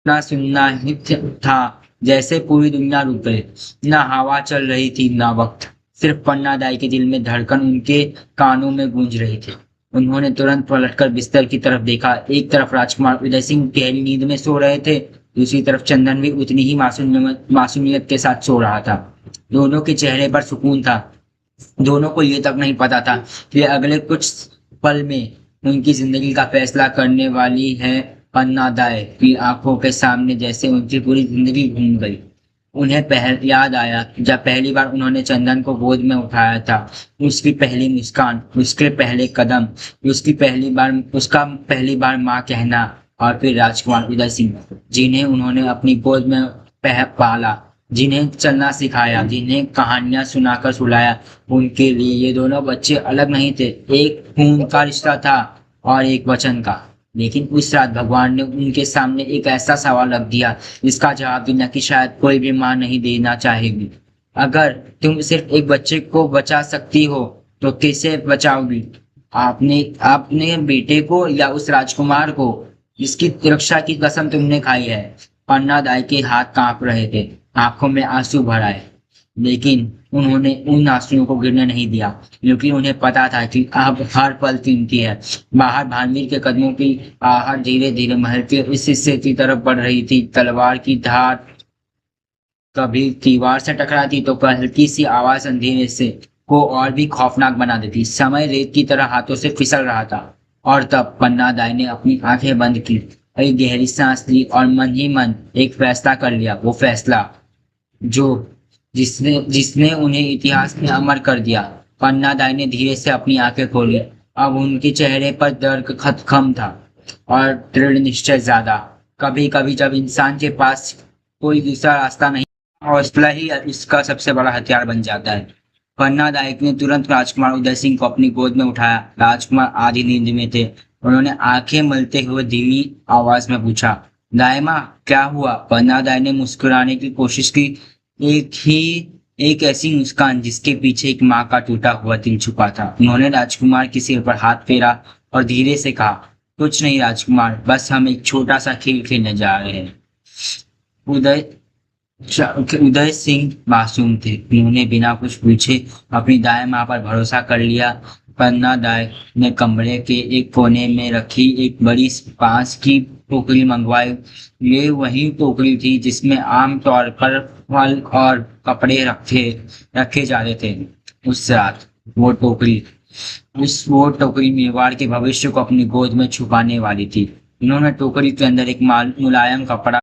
इतना सुनना ही था जैसे पूरी दुनिया रुक गई। न हवा चल रही थी न वक्त, सिर्फ पन्ना दाई के दिल में धड़कन उनके कानों में गूंज रही थी। उन्होंने तुरंत पलटकर बिस्तर की तरफ देखा। एक तरफ राजकुमार उदय सिंह गहरी नींद में सो रहे थे, दूसरी तरफ चंदन भी उतनी ही मासूमियत के साथ सो रहा था। दोनों के चेहरे पर सुकून था। दोनों को ये तक नहीं पता था कि अगले कुछ पल में उनकी जिंदगी का फैसला करने वाली है। पन्ना दाई की आंखों के सामने जैसे उनकी पूरी जिंदगी घूम गई। उन्हें याद आया जब पहली बार उन्होंने चंदन को गोद में उठाया था। उसकी पहली मुस्कान, उसके पहले कदम, उसका पहली बार माँ कहना, और फिर राजकुमार उदय सिंह जिन्हें उन्होंने अपनी गोद में पाला, जिन्हें चलना सिखाया, जिन्हें कहानियां सुनाकर सुलाया। उनके लिए ये दोनों बच्चे अलग नहीं थे, एक खून का रिश्ता था और एक वचन का। लेकिन उस रात भगवान ने उनके सामने एक ऐसा सवाल रख दिया जिसका जवाब देना कि शायद कोई भी मां नहीं देना चाहेगी। अगर तुम सिर्फ एक बच्चे को बचा सकती हो तो कैसे बचाओगी? आपने अपने बेटे को या उस राजकुमार को जिसकी रक्षा की कसम तुमने खाई है? पन्ना दाई के हाथ कांप रहे थे, आंखों में आंसू भर आए, लेकिन उन्होंने उन आंसुओं को गिरने नहीं दिया, क्योंकि उन्हें पता था कि अब हर पल कीमती है। बाहर भानवीर के कदमों की आहट धीरे धीरे महल के इस हिस्से की तरफ बढ़ रही थी। तलवार की धार कभी दीवार से टकराती तो हल्की सी आवाज अंधेरे से को और भी खौफनाक बना देती। समय रेत की तरह हाथों से फिसल रहा था, और तब पन्ना दाई ने अपनी आंखें बंद की, एक गहरी सांस ली और मन ही मन एक फैसला कर लिया। वो फैसला जो जिसने जिसने उन्हें इतिहास में अमर कर दिया। पन्ना दाई ने धीरे से अपनी आंखें खोली। अब उनके चेहरे पर दर्द खत्म था और दृढ़ निश्चय ज्यादा। कभी कभी जब इंसान के पास कोई दूसरा रास्ता नहीं, हौसला ही इसका सबसे बड़ा हथियार बन जाता है। पन्ना नायक ने तुरंत राजकुमार उदय सिंह को अपनी गोद में उठाया। राजकुमार आधी नींद में थे। उन्होंने आंखें मलते हुए धीमी आवाज में पूछा, दाई माँ क्या हुआ? पन्ना दाई ने मुस्कुराने की कोशिश की, एक ही एक ऐसी मुस्कान जिसके पीछे एक माँ का टूटा हुआ दिल छुपा था। उन्होंने राजकुमार के सिर पर हाथ फेरा और धीरे से कहा, कुछ नहीं राजकुमार, बस हम एक छोटा सा खेल खेलने जा रहे हैं। उदय उदय सिंह मासूम थे। उन्होंने बिना कुछ पूछे अपनी दाएं माँ पर भरोसा कर लिया। पन्ना दाई ने कमरे के एक कोने में रखी एक बड़ी बांस की टोकरी मंगवाई। ये वही टोकरी थी जिसमें आम तौर पर फल और कपड़े रखे रखे जाते थे। उस रात वो टोकरी मेवाड़ के भविष्य को अपनी गोद में छुपाने वाली थी। उन्होंने टोकरी के अंदर एक मुलायम कपड़ा